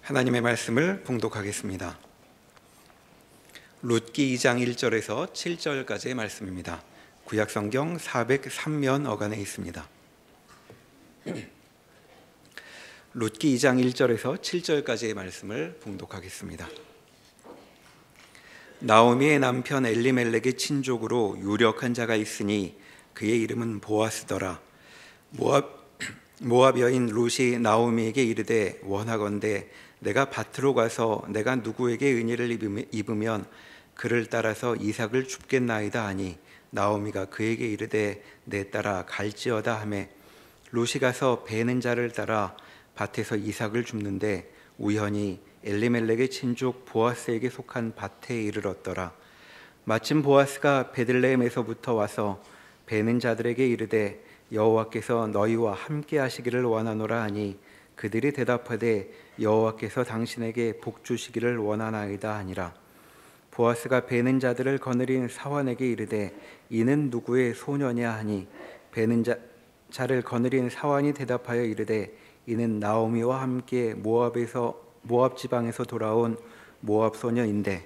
하나님의 말씀을 봉독하겠습니다. 룻기 2장 1절에서 7절까지의 말씀입니다. 구약성경 403면 어간에 있습니다. 룻기 2장 1절에서 7절까지의 말씀을 봉독하겠습니다. 나오미의 남편 엘리멜렉의 친족으로 유력한 자가 있으니 그의 이름은 보아스더라. 모압 여인 룻이 나오미에게 이르되 원하건대 내가 밭으로 가서 내가 누구에게 은혜를 입으면 그를 따라서 이삭을 줍겠나이다 하니 나오미가 그에게 이르되 내 딸아 갈지어다 하매 룻이 가서 베는 자를 따라 밭에서 이삭을 줍는데 우연히 엘리멜렉의 친족 보아스에게 속한 밭에 이르렀더라. 마침 보아스가 베들레헴에서부터 와서 베는 자들에게 이르되 여호와께서 너희와 함께 하시기를 원하노라 하니 그들이 대답하되 여호와께서 당신에게 복 주시기를 원하나이다 하니라. 보아스가 베는 자들을 거느린 사환에게 이르되 이는 누구의 소녀냐 하니 베는 자를 거느린 사환이 대답하여 이르되 이는 나오미와 함께 모압 지방에서 돌아온 모압 소녀인데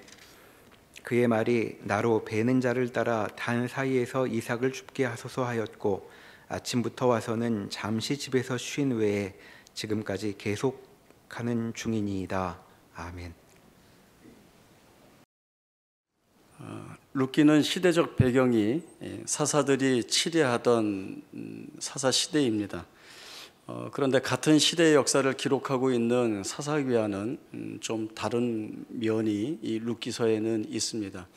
그의 말이 나로 베는 자를 따라 단 사이에서 이삭을 줍게 하소서 하였고 아침부터 와서는 잠시 집에서 쉰 외에 지금까지 계속하는 중이니이다. 아멘. 룻기는 시대적 배경이 사사들이 치리하던 사사 시대입니다. 그런데 같은 시대의 역사를 기록하고 있는 사사기와는 좀 다른 면이 이 룻기서에는 있습니다.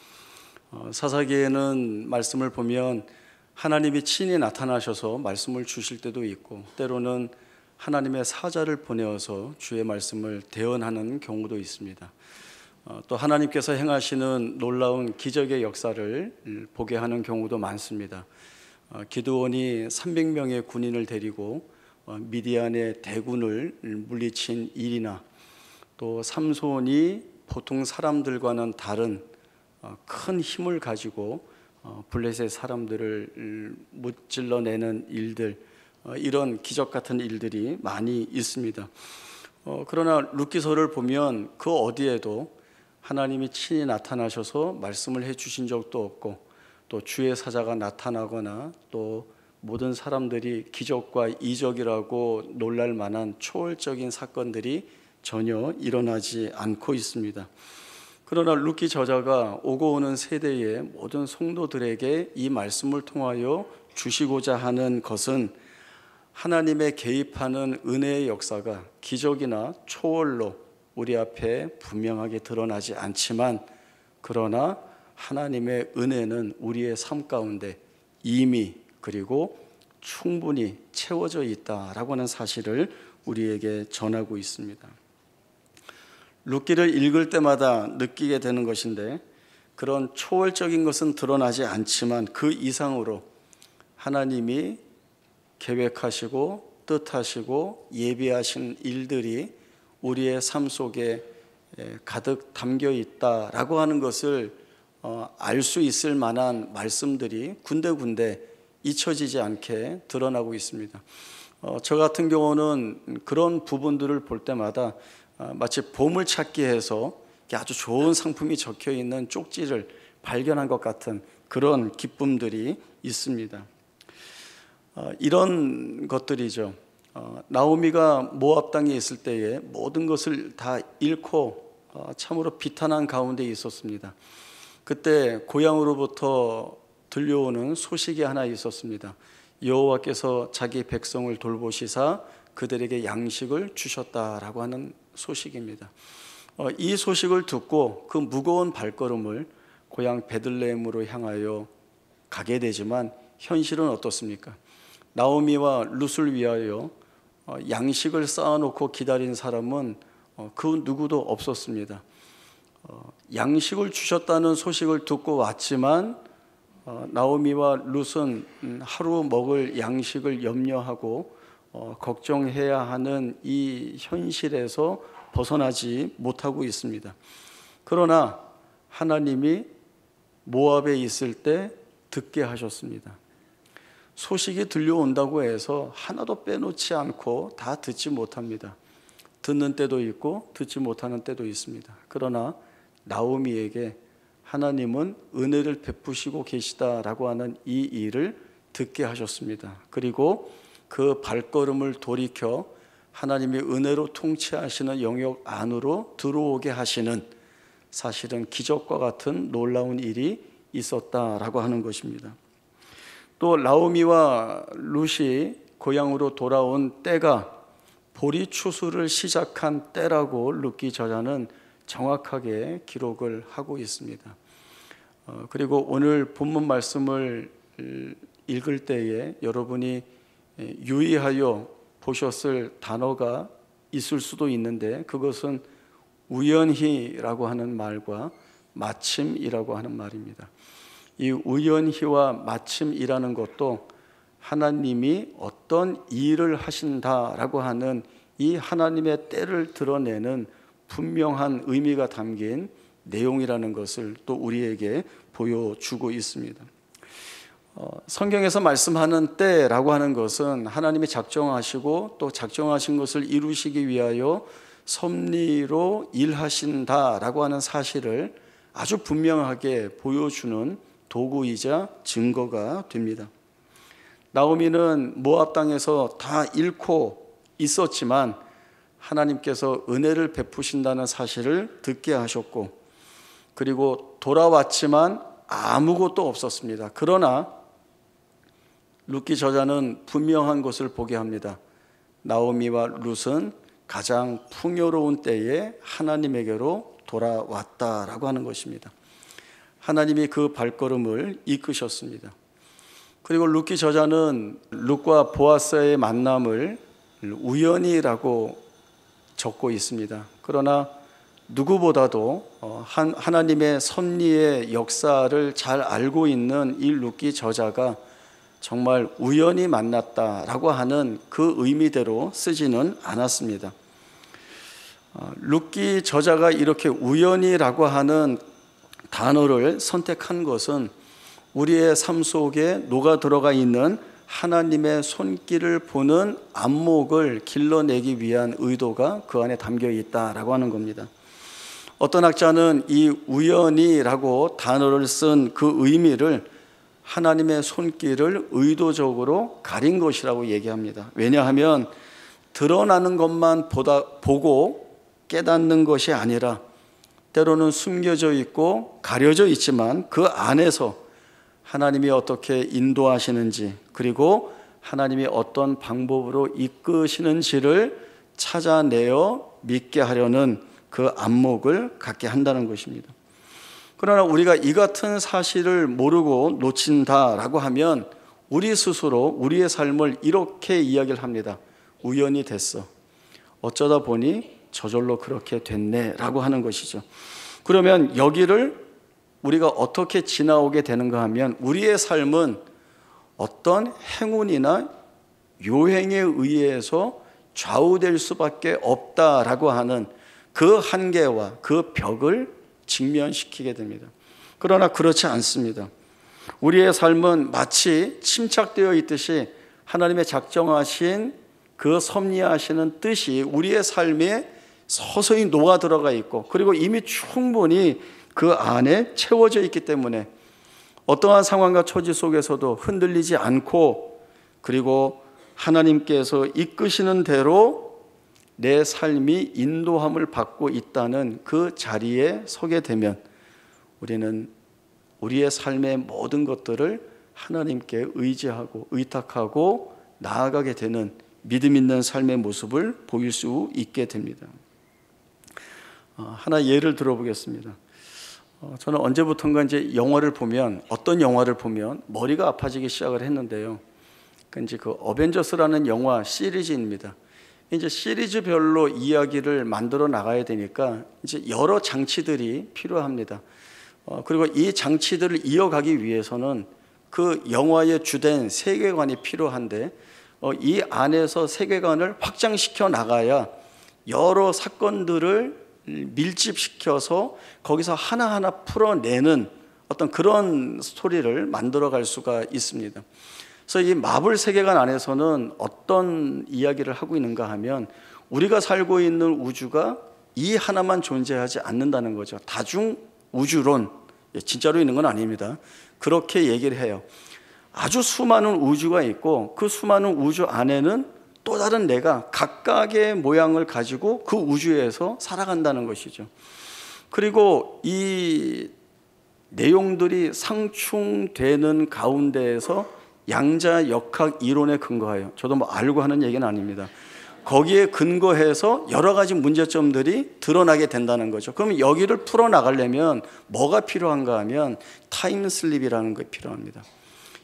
사사기에는 말씀을 보면 하나님이 친히 나타나셔서 말씀을 주실 때도 있고 때로는 하나님의 사자를 보내어서 주의 말씀을 대언하는 경우도 있습니다. 또 하나님께서 행하시는 놀라운 기적의 역사를 보게 하는 경우도 많습니다. 기드온이 300명의 군인을 데리고 미디안의 대군을 물리친 일이나 또 삼손이 보통 사람들과는 다른 큰 힘을 가지고 블레셋 사람들을 무찔러내는 일들, 이런 기적 같은 일들이 많이 있습니다. 그러나 룻기서를 보면 그 어디에도 하나님이 친히 나타나셔서 말씀을 해주신 적도 없고 또 주의 사자가 나타나거나 또 모든 사람들이 기적과 이적이라고 놀랄 만한 초월적인 사건들이 전혀 일어나지 않고 있습니다. 그러나 룻기 저자가 오고 오는 세대의 모든 성도들에게 이 말씀을 통하여 주시고자 하는 것은 하나님의 개입하는 은혜의 역사가 기적이나 초월로 우리 앞에 분명하게 드러나지 않지만 그러나 하나님의 은혜는 우리의 삶 가운데 이미 그리고 충분히 채워져 있다라고 하는 사실을 우리에게 전하고 있습니다. 룻기를 읽을 때마다 느끼게 되는 것인데 그런 초월적인 것은 드러나지 않지만 그 이상으로 하나님이 계획하시고 뜻하시고 예비하신 일들이 우리의 삶 속에 가득 담겨 있다라고 하는 것을 알 수 있을 만한 말씀들이 군데군데 잊혀지지 않게 드러나고 있습니다. 저 같은 경우는 그런 부분들을 볼 때마다 마치 보물찾기 해서 아주 좋은 상품이 적혀 있는 쪽지를 발견한 것 같은 그런 기쁨들이 있습니다. 이런 것들이죠. 나오미가 모압 땅에 있을 때에 모든 것을 다 잃고 참으로 비탄한 가운데 있었습니다. 그때 고향으로부터 들려오는 소식이 하나 있었습니다. 여호와께서 자기 백성을 돌보시사 그들에게 양식을 주셨다라고 하는 소식입니다. 이 소식을 듣고 그 무거운 발걸음을 고향 베들레헴으로 향하여 가게 되지만 현실은 어떻습니까? 나오미와 룻을 위하여 양식을 쌓아놓고 기다린 사람은 그 누구도 없었습니다. 양식을 주셨다는 소식을 듣고 왔지만 나오미와 룻은 하루 먹을 양식을 염려하고 걱정해야 하는 이 현실에서 벗어나지 못하고 있습니다. 그러나 하나님이 모압에 있을 때 듣게 하셨습니다. 소식이 들려온다고 해서 하나도 빼놓지 않고 다 듣지 못합니다. 듣는 때도 있고 듣지 못하는 때도 있습니다. 그러나 나오미에게 하나님은 은혜를 베푸시고 계시다라고 하는 이 일을 듣게 하셨습니다. 그리고 그 발걸음을 돌이켜 하나님이 은혜로 통치하시는 영역 안으로 들어오게 하시는, 사실은 기적과 같은 놀라운 일이 있었다라고 하는 것입니다. 또 나오미와 룻이 고향으로 돌아온 때가 보리 추수를 시작한 때라고 룻기 저자는 정확하게 기록을 하고 있습니다. 그리고 오늘 본문 말씀을 읽을 때에 여러분이 유의하여 보셨을 단어가 있을 수도 있는데, 그것은 우연히라고 하는 말과 마침이라고 하는 말입니다. 이 우연히와 마침이라는 것도 하나님이 어떤 일을 하신다라고 하는 이 하나님의 때를 드러내는 분명한 의미가 담긴 내용이라는 것을 또 우리에게 보여주고 있습니다. 성경에서 말씀하는 때라고 하는 것은 하나님이 작정하시고 또 작정하신 것을 이루시기 위하여 섭리로 일하신다라고 하는 사실을 아주 분명하게 보여주는 도구이자 증거가 됩니다. 나오미는 모압 땅에서 다 잃고 있었지만 하나님께서 은혜를 베푸신다는 사실을 듣게 하셨고, 그리고 돌아왔지만 아무것도 없었습니다. 그러나 룻기 저자는 분명한 것을 보게 합니다. 나오미와 룻은 가장 풍요로운 때에 하나님에게로 돌아왔다라고 하는 것입니다. 하나님이 그 발걸음을 이끄셨습니다. 그리고 룻기 저자는 룻과 보아스의 만남을 우연이라고 적고 있습니다. 그러나 누구보다도 하나님의 섭리의 역사를 잘 알고 있는 이 룻기 저자가 정말 우연히 만났다라고 하는 그 의미대로 쓰지는 않았습니다. 룻기 저자가 이렇게 우연이라고 하는 단어를 선택한 것은 우리의 삶 속에 녹아 들어가 있는 하나님의 손길을 보는 안목을 길러내기 위한 의도가 그 안에 담겨 있다라고 하는 겁니다. 어떤 학자는 이 우연이라고 단어를 쓴 그 의미를 하나님의 손길을 의도적으로 가린 것이라고 얘기합니다. 왜냐하면 드러나는 것만 보고 깨닫는 것이 아니라 때로는 숨겨져 있고 가려져 있지만 그 안에서 하나님이 어떻게 인도하시는지, 그리고 하나님이 어떤 방법으로 이끄시는지를 찾아내어 믿게 하려는 그 안목을 갖게 한다는 것입니다. 그러나 우리가 이 같은 사실을 모르고 놓친다라고 하면 우리 스스로 우리의 삶을 이렇게 이야기를 합니다. 우연히 됐어. 어쩌다 보니 저절로 그렇게 됐네 라고 하는 것이죠. 그러면 여기를 우리가 어떻게 지나오게 되는가 하면 우리의 삶은 어떤 행운이나 요행에 의해서 좌우될 수밖에 없다라고 하는 그 한계와 그 벽을 직면시키게 됩니다. 그러나 그렇지 않습니다. 우리의 삶은 마치 침착되어 있듯이 하나님의 작정하신 그 섭리하시는 뜻이 우리의 삶에 서서히 녹아 들어가 있고, 그리고 이미 충분히 그 안에 채워져 있기 때문에 어떠한 상황과 처지 속에서도 흔들리지 않고, 그리고 하나님께서 이끄시는 대로 내 삶이 인도함을 받고 있다는 그 자리에 서게 되면 우리는 우리의 삶의 모든 것들을 하나님께 의지하고 의탁하고 나아가게 되는 믿음 있는 삶의 모습을 보일 수 있게 됩니다. 하나 예를 들어보겠습니다. 저는 언제부턴가 이제 영화를 보면, 어떤 영화를 보면 머리가 아파지기 시작을 했는데요. 이제 그 어벤져스라는 영화 시리즈입니다. 이제 시리즈별로 이야기를 만들어 나가야 되니까 이제 여러 장치들이 필요합니다. 그리고 이 장치들을 이어가기 위해서는 그 영화의 주된 세계관이 필요한데, 이 안에서 세계관을 확장시켜 나가야 여러 사건들을 밀집시켜서 거기서 하나하나 풀어내는 어떤 그런 스토리를 만들어 갈 수가 있습니다. 그래서 이 마블 세계관 안에서는 어떤 이야기를 하고 있는가 하면 우리가 살고 있는 우주가 이 하나만 존재하지 않는다는 거죠. 다중 우주론, 진짜로 있는 건 아닙니다. 그렇게 얘기를 해요. 아주 수많은 우주가 있고 그 수많은 우주 안에는 또 다른 내가 각각의 모양을 가지고 그 우주에서 살아간다는 것이죠. 그리고 이 내용들이 상충되는 가운데에서 양자역학 이론에 근거하여, 저도 뭐 알고 하는 얘기는 아닙니다. 거기에 근거해서 여러 가지 문제점들이 드러나게 된다는 거죠. 그럼 여기를 풀어나가려면 뭐가 필요한가 하면 타임슬립이라는 게 필요합니다.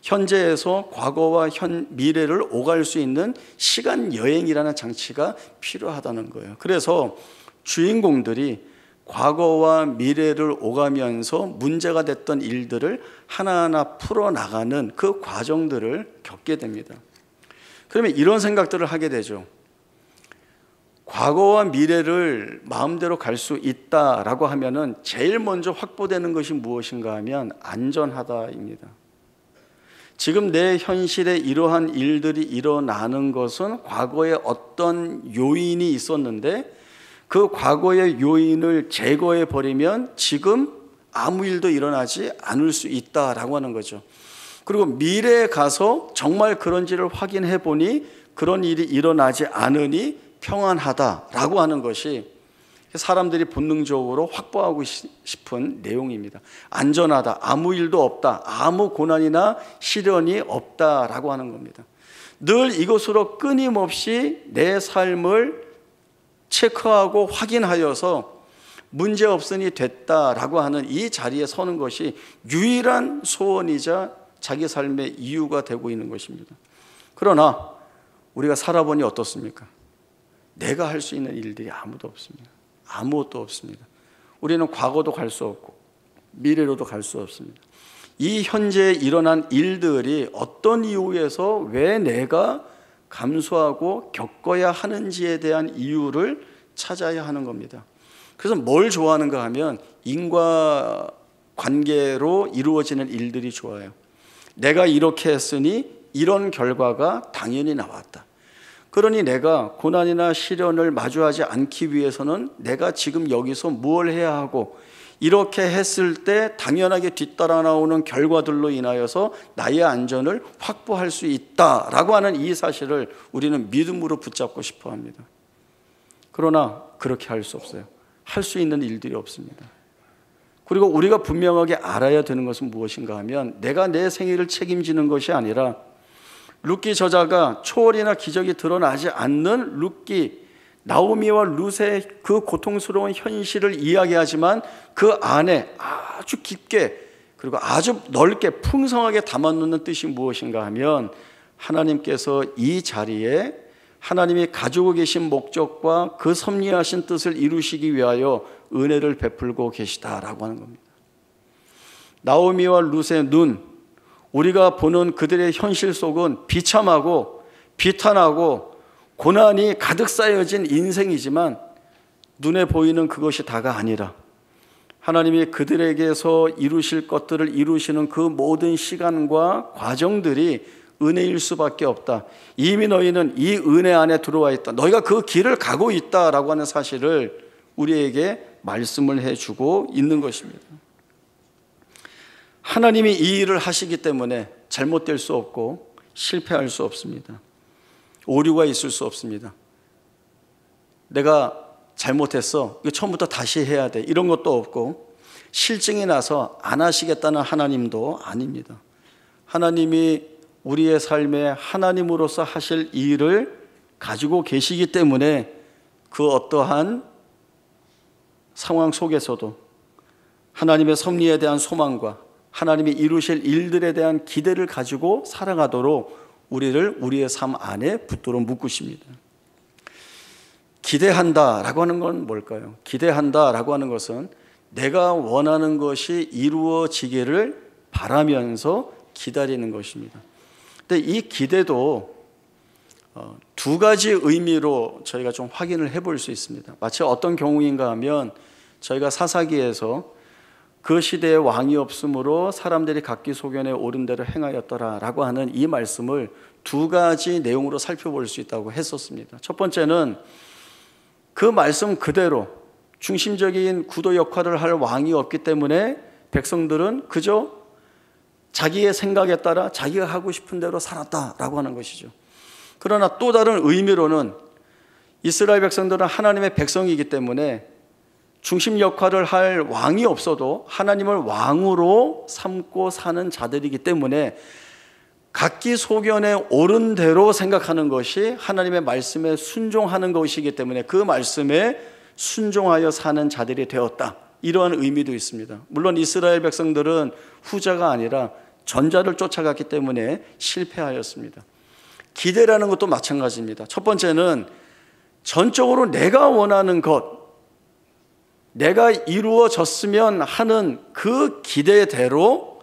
현재에서 과거와 미래를 오갈 수 있는 시간여행이라는 장치가 필요하다는 거예요. 그래서 주인공들이 과거와 미래를 오가면서 문제가 됐던 일들을 하나하나 풀어나가는 그 과정들을 겪게 됩니다. 그러면 이런 생각들을 하게 되죠. 과거와 미래를 마음대로 갈 수 있다라고 하면은 제일 먼저 확보되는 것이 무엇인가 하면 안전하다입니다. 지금 내 현실에 이러한 일들이 일어나는 것은 과거에 어떤 요인이 있었는데 그 과거의 요인을 제거해 버리면 지금 아무 일도 일어나지 않을 수 있다라고 하는 거죠. 그리고 미래에 가서 정말 그런지를 확인해 보니 그런 일이 일어나지 않으니 평안하다라고 하는 것이 사람들이 본능적으로 확보하고 싶은 내용입니다. 안전하다, 아무 일도 없다, 아무 고난이나 시련이 없다라고 하는 겁니다. 늘 이것으로 끊임없이 내 삶을 체크하고 확인하여서 문제없으니 됐다라고 하는 이 자리에 서는 것이 유일한 소원이자 자기 삶의 이유가 되고 있는 것입니다. 그러나 우리가 살아보니 어떻습니까? 내가 할 수 있는 일들이 아무도 없습니다. 아무것도 없습니다. 우리는 과거도 갈 수 없고 미래로도 갈 수 없습니다. 이 현재에 일어난 일들이 어떤 이유에서 왜 내가 감수하고 겪어야 하는지에 대한 이유를 찾아야 하는 겁니다. 그래서 뭘 좋아하는가 하면 인과관계로 이루어지는 일들이 좋아요. 내가 이렇게 했으니 이런 결과가 당연히 나왔다. 그러니 내가 고난이나 시련을 마주하지 않기 위해서는 내가 지금 여기서 무엇을 해야 하고 이렇게 했을 때 당연하게 뒤따라 나오는 결과들로 인하여서 나의 안전을 확보할 수 있다라고 하는 이 사실을 우리는 믿음으로 붙잡고 싶어 합니다. 그러나 그렇게 할 수 없어요. 할 수 있는 일들이 없습니다. 그리고 우리가 분명하게 알아야 되는 것은 무엇인가 하면 내가 내 생애를 책임지는 것이 아니라 룻기 저자가 초월이나 기적이 드러나지 않는 룻기, 나오미와 룻의 그 고통스러운 현실을 이야기하지만 그 안에 아주 깊게 그리고 아주 넓게 풍성하게 담아놓는 뜻이 무엇인가 하면 하나님께서 이 자리에 하나님이 가지고 계신 목적과 그 섭리하신 뜻을 이루시기 위하여 은혜를 베풀고 계시다라고 하는 겁니다. 나오미와 룻의 눈, 우리가 보는 그들의 현실 속은 비참하고 비탄하고 고난이 가득 쌓여진 인생이지만 눈에 보이는 그것이 다가 아니라 하나님이 그들에게서 이루실 것들을 이루시는 그 모든 시간과 과정들이 은혜일 수밖에 없다. 이미 너희는 이 은혜 안에 들어와 있다. 너희가 그 길을 가고 있다라고 하는 사실을 우리에게 말씀을 해주고 있는 것입니다. 하나님이 이 일을 하시기 때문에 잘못될 수 없고 실패할 수 없습니다. 오류가 있을 수 없습니다. 내가 잘못했어, 이거 처음부터 다시 해야 돼, 이런 것도 없고 실증이 나서 안 하시겠다는 하나님도 아닙니다. 하나님이 우리의 삶에 하나님으로서 하실 일을 가지고 계시기 때문에 그 어떠한 상황 속에서도 하나님의 섭리에 대한 소망과 하나님이 이루실 일들에 대한 기대를 가지고 살아가도록 우리를 우리의 삶 안에 붙들어 묶으십니다. 기대한다라고 하는 건 뭘까요? 기대한다라고 하는 것은 내가 원하는 것이 이루어지기를 바라면서 기다리는 것입니다. 근데 이 기대도 두 가지 의미로 저희가 좀 확인을 해볼 수 있습니다. 마치 어떤 경우인가 하면 저희가 사사기에서 그 시대에 왕이 없으므로 사람들이 각기 소견에 옳은 대로 행하였더라라고 하는 이 말씀을 두 가지 내용으로 살펴볼 수 있다고 했었습니다. 첫 번째는 그 말씀 그대로 중심적인 구도 역할을 할 왕이 없기 때문에 백성들은 그저 자기의 생각에 따라 자기가 하고 싶은 대로 살았다라고 하는 것이죠. 그러나 또 다른 의미로는 이스라엘 백성들은 하나님의 백성이기 때문에 중심 역할을 할 왕이 없어도 하나님을 왕으로 삼고 사는 자들이기 때문에 각기 소견에 옳은 대로 생각하는 것이 하나님의 말씀에 순종하는 것이기 때문에 그 말씀에 순종하여 사는 자들이 되었다. 이러한 의미도 있습니다. 물론 이스라엘 백성들은 후자가 아니라 전자를 쫓아갔기 때문에 실패하였습니다. 기대라는 것도 마찬가지입니다. 첫 번째는 전적으로 내가 원하는 것, 내가 이루어졌으면 하는 그 기대대로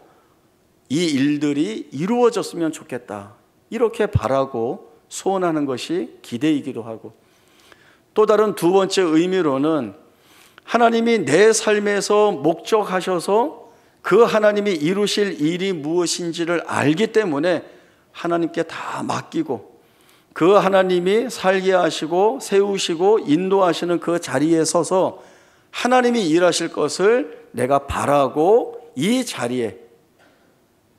이 일들이 이루어졌으면 좋겠다. 이렇게 바라고 소원하는 것이 기대이기도 하고, 또 다른 두 번째 의미로는 하나님이 내 삶에서 목적하셔서 그 하나님이 이루실 일이 무엇인지를 알기 때문에 하나님께 다 맡기고 그 하나님이 살게 하시고 세우시고 인도하시는 그 자리에 서서 하나님이 일하실 것을 내가 바라고 이 자리에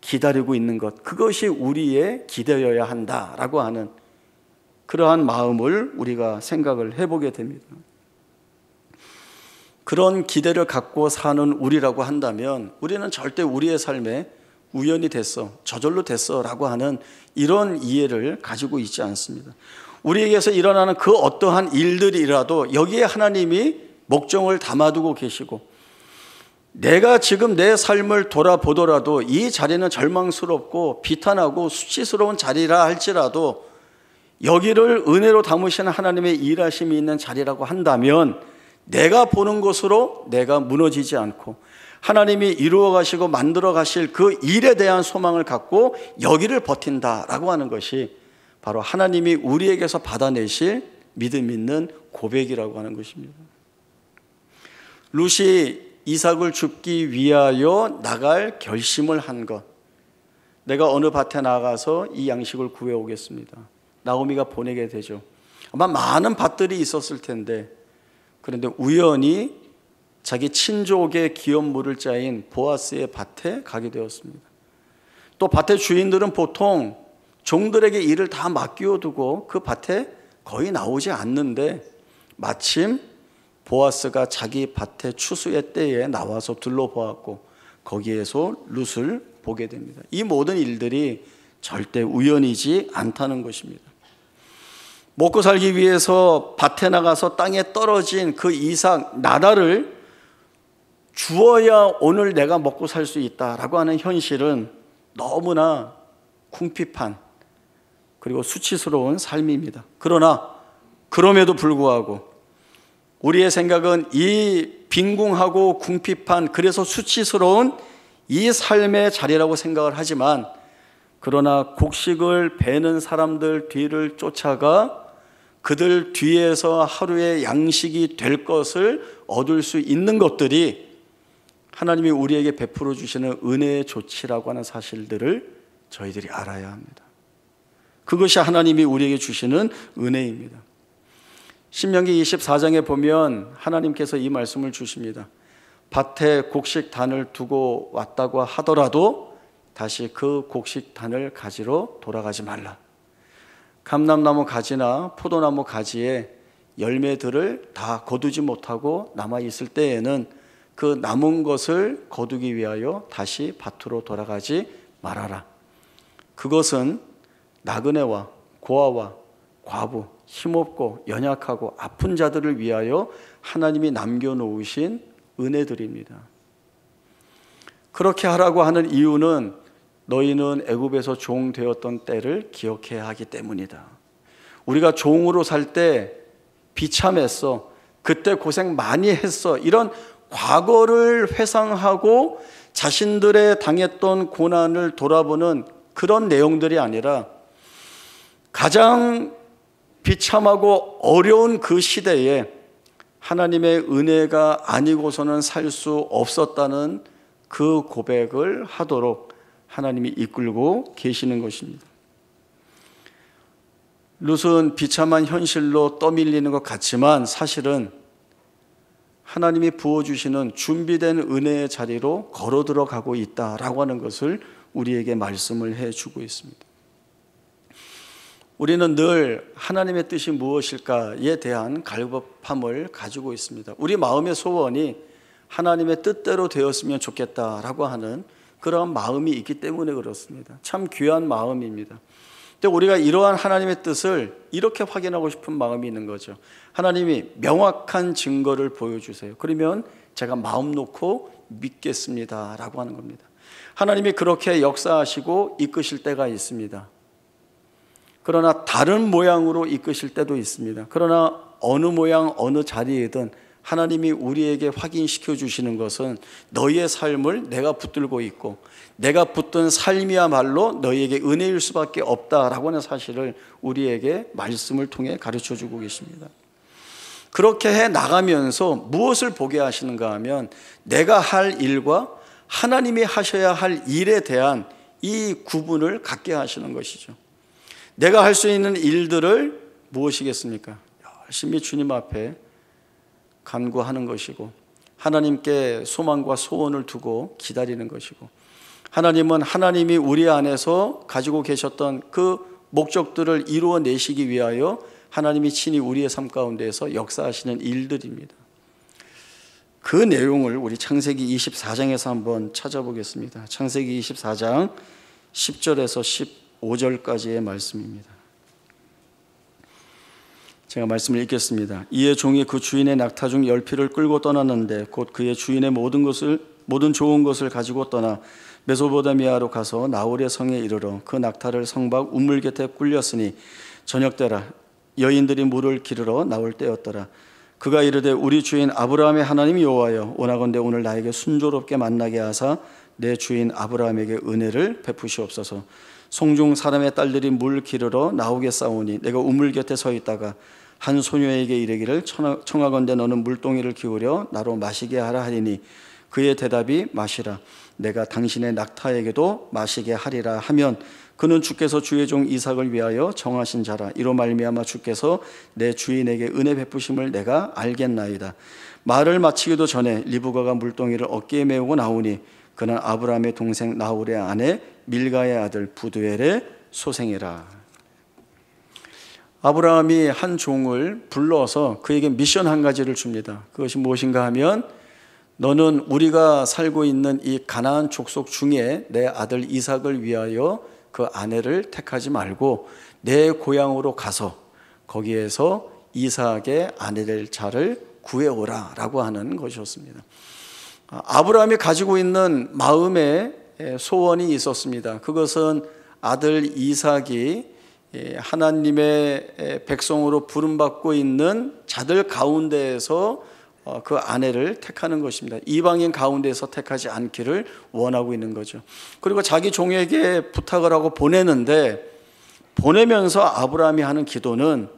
기다리고 있는 것, 그것이 우리의 기대여야 한다라고 하는 그러한 마음을 우리가 생각을 해보게 됩니다. 그런 기대를 갖고 사는 우리라고 한다면 우리는 절대 우리의 삶에 우연히 됐어, 저절로 됐어 라고 하는 이런 이해를 가지고 있지 않습니다. 우리에게서 일어나는 그 어떠한 일들이라도 여기에 하나님이 목적을 담아두고 계시고, 내가 지금 내 삶을 돌아보더라도 이 자리는 절망스럽고 비탄하고 수치스러운 자리라 할지라도 여기를 은혜로 담으시는 하나님의 일하심이 있는 자리라고 한다면 내가 보는 것으로 내가 무너지지 않고 하나님이 이루어 가시고 만들어 가실 그 일에 대한 소망을 갖고 여기를 버틴다라고 하는 것이 바로 하나님이 우리에게서 받아내실 믿음 있는 고백이라고 하는 것입니다. 룻이 이삭을 줍기 위하여 나갈 결심을 한 것, 내가 어느 밭에 나가서 이 양식을 구해오겠습니다. 나오미가 보내게 되죠. 아마 많은 밭들이 있었을 텐데, 그런데 우연히 자기 친족의 기업 물을 자인 보아스의 밭에 가게 되었습니다. 또 밭의 주인들은 보통 종들에게 일을 다 맡겨두고 그 밭에 거의 나오지 않는데 마침 보아스가 자기 밭의 추수의 때에 나와서 둘러보았고 거기에서 룻을 보게 됩니다. 이 모든 일들이 절대 우연이지 않다는 것입니다. 먹고 살기 위해서 밭에 나가서 땅에 떨어진 그 이삭 나달을 주어야 오늘 내가 먹고 살 수 있다라고 하는 현실은 너무나 궁핍한 그리고 수치스러운 삶입니다. 그러나 그럼에도 불구하고 우리의 생각은 이 빈궁하고 궁핍한, 그래서 수치스러운 이 삶의 자리라고 생각을 하지만, 그러나 곡식을 베는 사람들 뒤를 쫓아가 그들 뒤에서 하루의 양식이 될 것을 얻을 수 있는 것들이 하나님이 우리에게 베풀어 주시는 은혜의 조치라고 하는 사실들을 저희들이 알아야 합니다. 그것이 하나님이 우리에게 주시는 은혜입니다. 신명기 24장에 보면 하나님께서 이 말씀을 주십니다. 밭에 곡식단을 두고 왔다고 하더라도 다시 그 곡식단을 가지러 돌아가지 말라. 감람나무 가지나 포도나무 가지에 열매들을 다 거두지 못하고 남아있을 때에는 그 남은 것을 거두기 위하여 다시 밭으로 돌아가지 말아라. 그것은 나그네와 고아와 과부, 힘없고 연약하고 아픈 자들을 위하여 하나님이 남겨놓으신 은혜들입니다. 그렇게 하라고 하는 이유는 너희는 애굽에서 종 되었던 때를 기억해야 하기 때문이다. 우리가 종으로 살 때 비참했어, 그때 고생 많이 했어, 이런 과거를 회상하고 자신들의 당했던 고난을 돌아보는 그런 내용들이 아니라 가장 비참하고 어려운 그 시대에 하나님의 은혜가 아니고서는 살 수 없었다는 그 고백을 하도록 하나님이 이끌고 계시는 것입니다. 룻은 비참한 현실로 떠밀리는 것 같지만 사실은 하나님이 부어주시는 준비된 은혜의 자리로 걸어 들어가고 있다라고 하는 것을 우리에게 말씀을 해주고 있습니다. 우리는 늘 하나님의 뜻이 무엇일까에 대한 갈급함을 가지고 있습니다. 우리 마음의 소원이 하나님의 뜻대로 되었으면 좋겠다라고 하는 그러한 마음이 있기 때문에 그렇습니다. 참 귀한 마음입니다. 근데 우리가 이러한 하나님의 뜻을 이렇게 확인하고 싶은 마음이 있는 거죠. 하나님이 명확한 증거를 보여주세요. 그러면 제가 마음 놓고 믿겠습니다 라고 하는 겁니다. 하나님이 그렇게 역사하시고 이끄실 때가 있습니다. 그러나 다른 모양으로 이끄실 때도 있습니다. 그러나 어느 모양 어느 자리에든 하나님이 우리에게 확인시켜 주시는 것은 너희의 삶을 내가 붙들고 있고 내가 붙든 삶이야말로 너희에게 은혜일 수밖에 없다라고 하는 사실을 우리에게 말씀을 통해 가르쳐 주고 계십니다. 그렇게 해 나가면서 무엇을 보게 하시는가 하면 내가 할 일과 하나님이 하셔야 할 일에 대한 이 구분을 갖게 하시는 것이죠. 내가 할 수 있는 일들을 무엇이겠습니까? 열심히 주님 앞에 간구하는 것이고 하나님께 소망과 소원을 두고 기다리는 것이고 하나님은 하나님이 우리 안에서 가지고 계셨던 그 목적들을 이루어내시기 위하여 하나님이 친히 우리의 삶 가운데에서 역사하시는 일들입니다. 그 내용을 우리 창세기 24장에서 한번 찾아보겠습니다. 창세기 24장 10절에서 15절까지의 말씀입니다. 제가 말씀을 읽겠습니다. 이에 종이 그 주인의 낙타 중 10匹를 끌고 떠났는데 곧 그의 주인의 모든 좋은 것을 가지고 떠나 메소포타미아로 가서 나홀의 성에 이르러 그 낙타를 성밖 우물 곁에 굴렸으니 저녁때라 여인들이 물을 기르러 나올 때였더라. 그가 이르되 우리 주인 아브라함의 하나님 여호와여 원하건대 오늘 나에게 순조롭게 만나게 하사 내 주인 아브라함에게 은혜를 베푸시옵소서. 송중 사람의 딸들이 물 기르러 나오겠사오니 내가 우물 곁에 서 있다가 한 소녀에게 이르기를 청하건대 너는 물동이를 기울여 나로 마시게 하라 하리니 그의 대답이 마시라 내가 당신의 낙타에게도 마시게 하리라 하면 그는 주께서 주의 종 이삭을 위하여 정하신 자라 이로 말미암아 주께서 내 주인에게 은혜 베푸심을 내가 알겠나이다. 말을 마치기도 전에 리브가가 물동이를 어깨에 메우고 나오니 그는 아브라함의 동생 나홀의 아내 밀가의 아들 부두엘의 소생이라. 아브라함이 한 종을 불러서 그에게 미션 한 가지를 줍니다. 그것이 무엇인가 하면 너는 우리가 살고 있는 이 가나안 족속 중에 내 아들 이삭을 위하여 그 아내를 택하지 말고 내 고향으로 가서 거기에서 이삭의 아내 될 자를 구해오라 라고 하는 것이었습니다. 아브라함이 가지고 있는 마음의 소원이 있었습니다. 그것은 아들 이삭이 하나님의 백성으로 부름받고 있는 자들 가운데에서 그 아내를 택하는 것입니다. 이방인 가운데서 택하지 않기를 원하고 있는 거죠. 그리고 자기 종에게 부탁을 하고 보내는데 보내면서 아브라함이 하는 기도는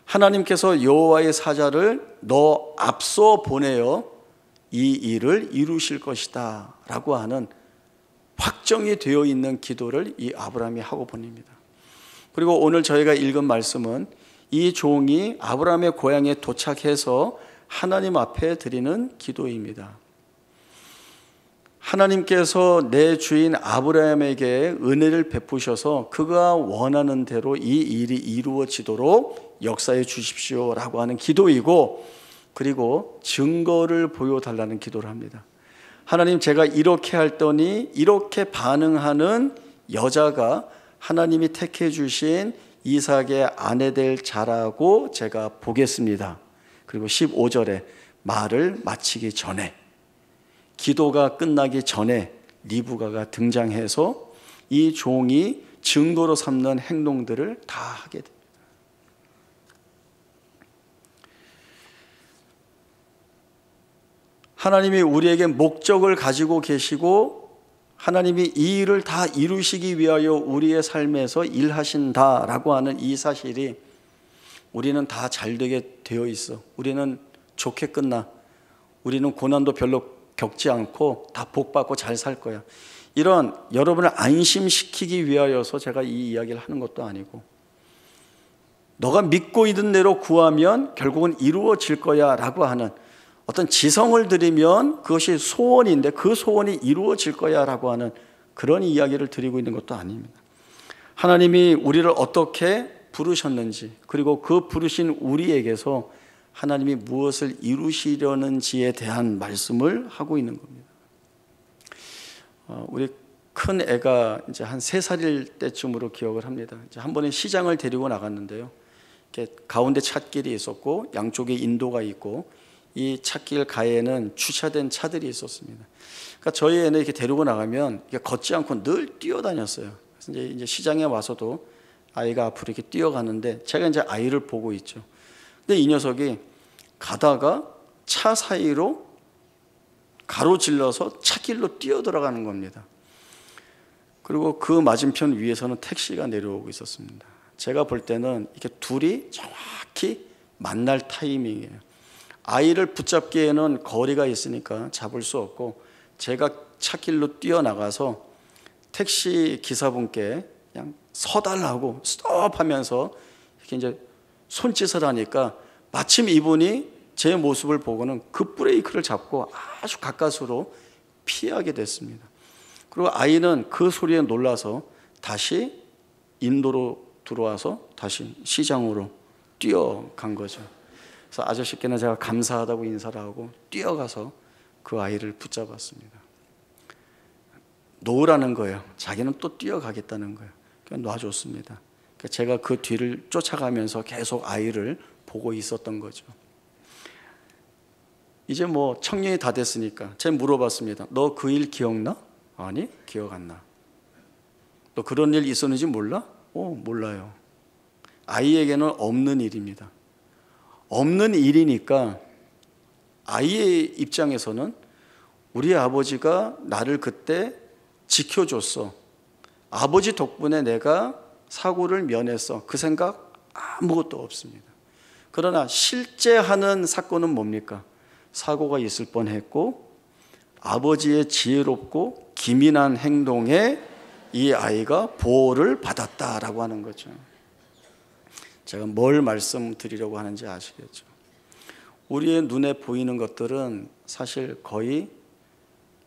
하나님께서 여호와의 사자를 너 앞서 보내어 이 일을 이루실 것이다 라고 하는 확정이 되어 있는 기도를 이 아브라함이 하고 보냅니다. 그리고 오늘 저희가 읽은 말씀은 이 종이 아브라함의 고향에 도착해서 하나님 앞에 드리는 기도입니다. 하나님께서 내 주인 아브라함에게 은혜를 베푸셔서 그가 원하는 대로 이 일이 이루어지도록 역사해 주십시오 라고 하는 기도이고 그리고 증거를 보여달라는 기도를 합니다. 하나님 제가 이렇게 했더니 이렇게 반응하는 여자가 하나님이 택해 주신 이삭의 아내 될 자라고 제가 보겠습니다. 그리고 15절에 말을 마치기 전에 기도가 끝나기 전에 리브가가 등장해서 이 종이 증거로 삼는 행동들을 다 하게 됩니다. 하나님이 우리에게 목적을 가지고 계시고 하나님이 이 일을 다 이루시기 위하여 우리의 삶에서 일하신다라고 하는 이 사실이 우리는 다 잘되게 되어 있어. 우리는 좋게 끝나. 우리는 고난도 별로 겪지 않고 다 복받고 잘 살 거야. 이런 여러분을 안심시키기 위하여서 제가 이 이야기를 하는 것도 아니고 너가 믿고 있는 대로 구하면 결국은 이루어질 거야 라고 하는 어떤 지성을 드리면 그것이 소원인데 그 소원이 이루어질 거야 라고 하는 그런 이야기를 드리고 있는 것도 아닙니다. 하나님이 우리를 어떻게 부르셨는지, 그리고 그 부르신 우리에게서 하나님이 무엇을 이루시려는지에 대한 말씀을 하고 있는 겁니다. 우리 큰 애가 이제 한 3살일 때쯤으로 기억을 합니다. 이제 한 번에 시장을 데리고 나갔는데요. 이렇게 가운데 찻길이 있었고 양쪽에 인도가 있고 이 찻길 가에는 주차된 차들이 있었습니다. 그러니까 저희 애는 이렇게 데리고 나가면 이렇게 걷지 않고 늘 뛰어다녔어요. 그래서 이제 시장에 와서도 아이가 앞으로 이렇게 뛰어가는데 제가 이제 아이를 보고 있죠. 근데 이 녀석이 가다가 차 사이로 가로질러서 찻길로 뛰어 들어가는 겁니다. 그리고 그 맞은편 위에서는 택시가 내려오고 있었습니다. 제가 볼 때는 이렇게 둘이 정확히 만날 타이밍이에요. 아이를 붙잡기에는 거리가 있으니까 잡을 수 없고 제가 찻길로 뛰어나가서 택시 기사분께 그냥 서달라고 스톱하면서 이렇게 이제 손짓을 하니까 마침 이분이 제 모습을 보고는 그 브레이크를 잡고 아주 가까스로 피하게 됐습니다. 그리고 아이는 그 소리에 놀라서 다시 인도로 들어와서 다시 시장으로 뛰어간 거죠. 그래서 아저씨께는 제가 감사하다고 인사를 하고 뛰어가서 그 아이를 붙잡았습니다. 놓으라는 거예요. 자기는 또 뛰어가겠다는 거예요. 그냥 놔줬습니다. 제가 그 뒤를 쫓아가면서 계속 아이를 보고 있었던 거죠. 이제 뭐 청년이 다 됐으니까 제가 물어봤습니다. 너 그 일 기억나? 아니, 기억 안 나. 너 그런 일 있었는지 몰라? 몰라요. 아이에게는 없는 일입니다. 없는 일이니까 아이의 입장에서는 우리 아버지가 나를 그때 지켜줬어. 아버지 덕분에 내가 사고를 면했어. 그 생각 아무것도 없습니다. 그러나 실제 하는 사건은 뭡니까? 사고가 있을 뻔했고 아버지의 지혜롭고 기민한 행동에 이 아이가 보호를 받았다라고 하는 거죠. 제가 뭘 말씀드리려고 하는지 아시겠죠? 우리의 눈에 보이는 것들은 사실 거의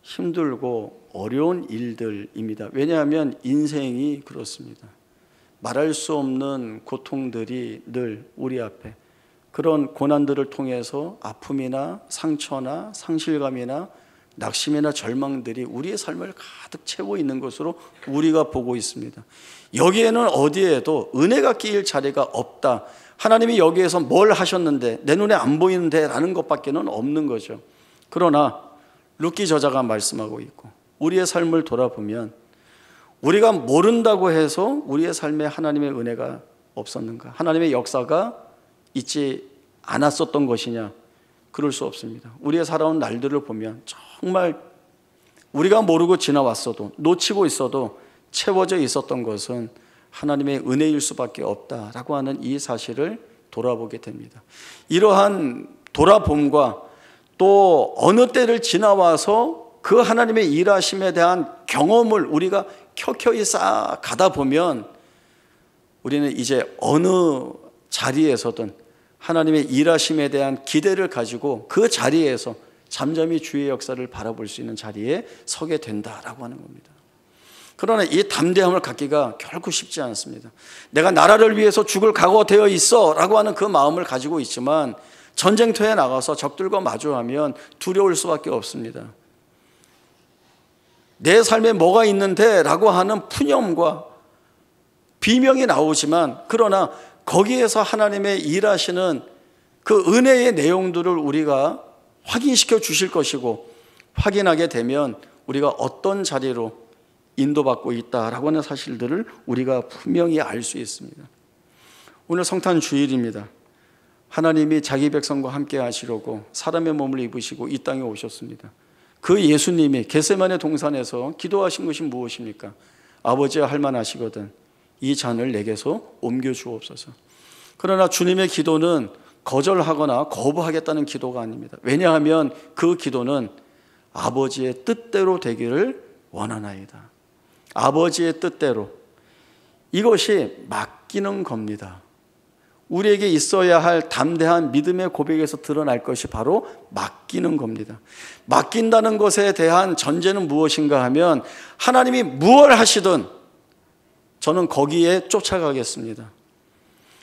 힘들고 어려운 일들입니다. 왜냐하면 인생이 그렇습니다. 말할 수 없는 고통들이 늘 우리 앞에, 그런 고난들을 통해서 아픔이나 상처나 상실감이나 낙심이나 절망들이 우리의 삶을 가득 채워 있는 것으로 우리가 보고 있습니다. 여기에는 어디에도 은혜가 끼일 자리가 없다. 하나님이 여기에서 뭘 하셨는데 내 눈에 안 보이는데 라는 것밖에는 없는 거죠. 그러나 룻기 저자가 말씀하고 있고 우리의 삶을 돌아보면 우리가 모른다고 해서 우리의 삶에 하나님의 은혜가 없었는가? 하나님의 역사가 있지 않았었던 것이냐? 그럴 수 없습니다. 우리의 살아온 날들을 보면 정말 우리가 모르고 지나왔어도 놓치고 있어도 채워져 있었던 것은 하나님의 은혜일 수밖에 없다라고 하는 이 사실을 돌아보게 됩니다. 이러한 돌아봄과 또 어느 때를 지나와서 그 하나님의 일하심에 대한 경험을 우리가 켜켜이 쌓아가다 보면 우리는 이제 어느 자리에서든 하나님의 일하심에 대한 기대를 가지고 그 자리에서 잠잠히 주의 역사를 바라볼 수 있는 자리에 서게 된다라고 하는 겁니다. 그러나 이 담대함을 갖기가 결코 쉽지 않습니다. 내가 나라를 위해서 죽을 각오되어 있어 라고 하는 그 마음을 가지고 있지만 전쟁터에 나가서 적들과 마주하면 두려울 수밖에 없습니다. 내 삶에 뭐가 있는데 라고 하는 푸념과 비명이 나오지만 그러나 거기에서 하나님의 일하시는 그 은혜의 내용들을 우리가 확인시켜 주실 것이고 확인하게 되면 우리가 어떤 자리로 인도받고 있다라고 하는 사실들을 우리가 분명히 알 수 있습니다. 오늘 성탄 주일입니다. 하나님이 자기 백성과 함께 하시려고 사람의 몸을 입으시고 이 땅에 오셨습니다. 그 예수님이 겟세마네 동산에서 기도하신 것이 무엇입니까? 아버지야 할만하시거든 이 잔을 내게서 옮겨 주옵소서. 그러나 주님의 기도는 거절하거나 거부하겠다는 기도가 아닙니다. 왜냐하면 그 기도는 아버지의 뜻대로 되기를 원하나이다. 아버지의 뜻대로. 이것이 맡기는 겁니다. 우리에게 있어야 할 담대한 믿음의 고백에서 드러날 것이 바로 맡기는 겁니다. 맡긴다는 것에 대한 전제는 무엇인가 하면 하나님이 무엇을 하시든 저는 거기에 쫓아가겠습니다.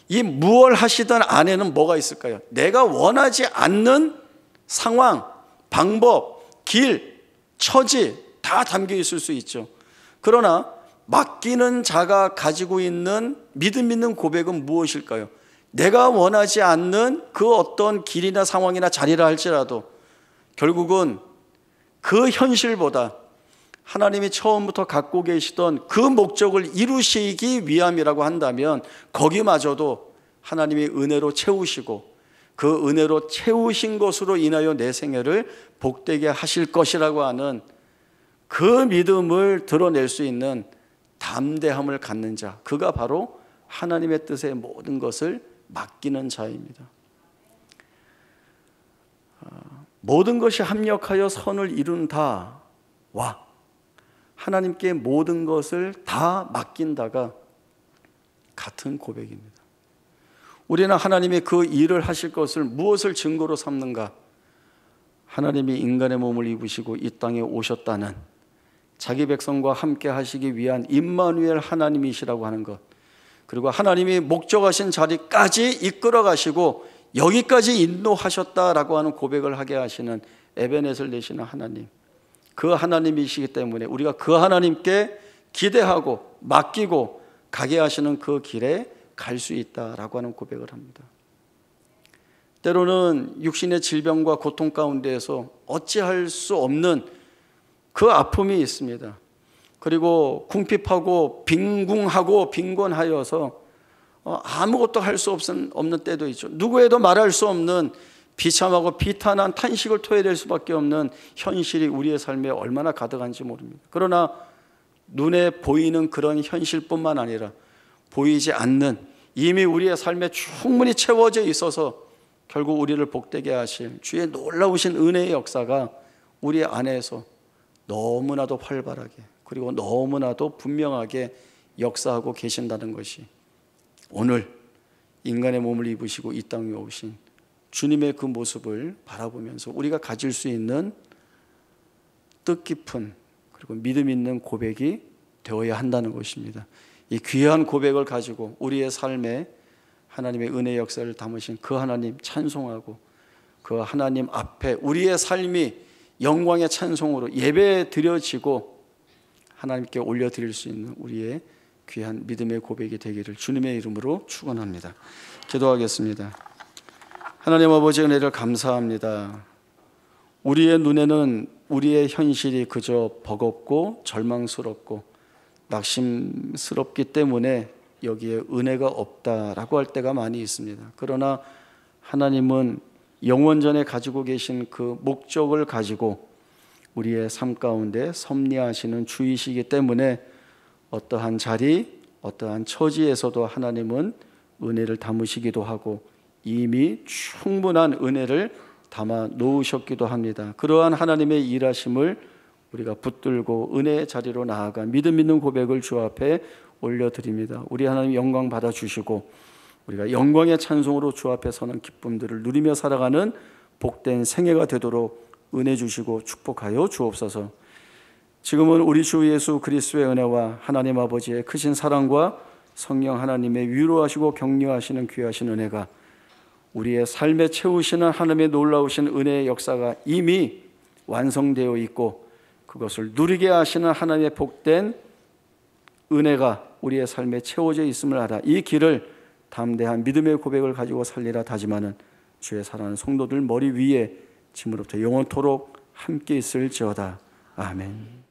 이 무엇을 하시든 안에는 뭐가 있을까요? 내가 원하지 않는 상황, 방법, 길, 처지 다 담겨 있을 수 있죠. 그러나 맡기는 자가 가지고 있는 믿음 있는 고백은 무엇일까요? 내가 원하지 않는 그 어떤 길이나 상황이나 자리라 할지라도 결국은 그 현실보다 하나님이 처음부터 갖고 계시던 그 목적을 이루시기 위함이라고 한다면 거기마저도 하나님이 은혜로 채우시고 그 은혜로 채우신 것으로 인하여 내 생애를 복되게 하실 것이라고 하는 그 믿음을 드러낼 수 있는 담대함을 갖는 자, 그가 바로 하나님의 뜻의 모든 것을 맡기는 자입니다. 모든 것이 합력하여 선을 이룬다와 하나님께 모든 것을 다 맡긴다가 같은 고백입니다. 우리는 하나님이 그 일을 하실 것을 무엇을 증거로 삼는가? 하나님이 인간의 몸을 입으시고 이 땅에 오셨다는, 자기 백성과 함께 하시기 위한 임마누엘 하나님이시라고 하는 것, 그리고 하나님이 목적하신 자리까지 이끌어 가시고 여기까지 인도하셨다라고 하는 고백을 하게 하시는 에베넷을 내시는 하나님, 그 하나님이시기 때문에 우리가 그 하나님께 기대하고 맡기고 가게 하시는 그 길에 갈 수 있다라고 하는 고백을 합니다. 때로는 육신의 질병과 고통 가운데에서 어찌할 수 없는 그 아픔이 있습니다. 그리고 궁핍하고 빈궁하고 빈곤하여서 아무것도 할 수 없는 때도 있죠. 누구에도 말할 수 없는 비참하고 비탄한 탄식을 토해낼 수밖에 없는 현실이 우리의 삶에 얼마나 가득한지 모릅니다. 그러나 눈에 보이는 그런 현실뿐만 아니라 보이지 않는, 이미 우리의 삶에 충분히 채워져 있어서 결국 우리를 복되게 하실 주의 놀라우신 은혜의 역사가 우리 안에서 너무나도 활발하게, 그리고 너무나도 분명하게 역사하고 계신다는 것이 오늘 인간의 몸을 입으시고 이 땅에 오신 주님의 그 모습을 바라보면서 우리가 가질 수 있는 뜻깊은 그리고 믿음 있는 고백이 되어야 한다는 것입니다. 이 귀한 고백을 가지고 우리의 삶에 하나님의 은혜의 역사를 담으신 그 하나님 찬송하고, 그 하나님 앞에 우리의 삶이 영광의 찬송으로 예배 드려지고 하나님께 올려드릴 수 있는 우리의 귀한 믿음의 고백이 되기를 주님의 이름으로 축원합니다. 기도하겠습니다. 하나님 아버지, 은혜를 감사합니다. 우리의 눈에는 우리의 현실이 그저 버겁고 절망스럽고 낙심스럽기 때문에 여기에 은혜가 없다라고 할 때가 많이 있습니다. 그러나 하나님은 영원전에 가지고 계신 그 목적을 가지고 우리의 삶 가운데 섭리하시는 주이시기 때문에 어떠한 자리, 어떠한 처지에서도 하나님은 은혜를 담으시기도 하고 이미 충분한 은혜를 담아 놓으셨기도 합니다. 그러한 하나님의 일하심을 우리가 붙들고 은혜의 자리로 나아가 믿음 있는 고백을 주 앞에 올려드립니다. 우리 하나님 영광 받아주시고 우리가 영광의 찬송으로 주 앞에 서는 기쁨들을 누리며 살아가는 복된 생애가 되도록 은혜 주시고 축복하여 주옵소서. 지금은 우리 주 예수 그리스도의 은혜와 하나님 아버지의 크신 사랑과 성령 하나님의 위로하시고 격려하시는 귀하신 은혜가 우리의 삶에 채우시는 하나님의 놀라우신 은혜의 역사가 이미 완성되어 있고 그것을 누리게 하시는 하나님의 복된 은혜가 우리의 삶에 채워져 있음을 알아 이 길을 담대한 믿음의 고백을 가지고 살리라 다짐하는 주의 사랑하는 성도들 머리 위에 지금부터 영원토록 함께 있을지어다. 아멘.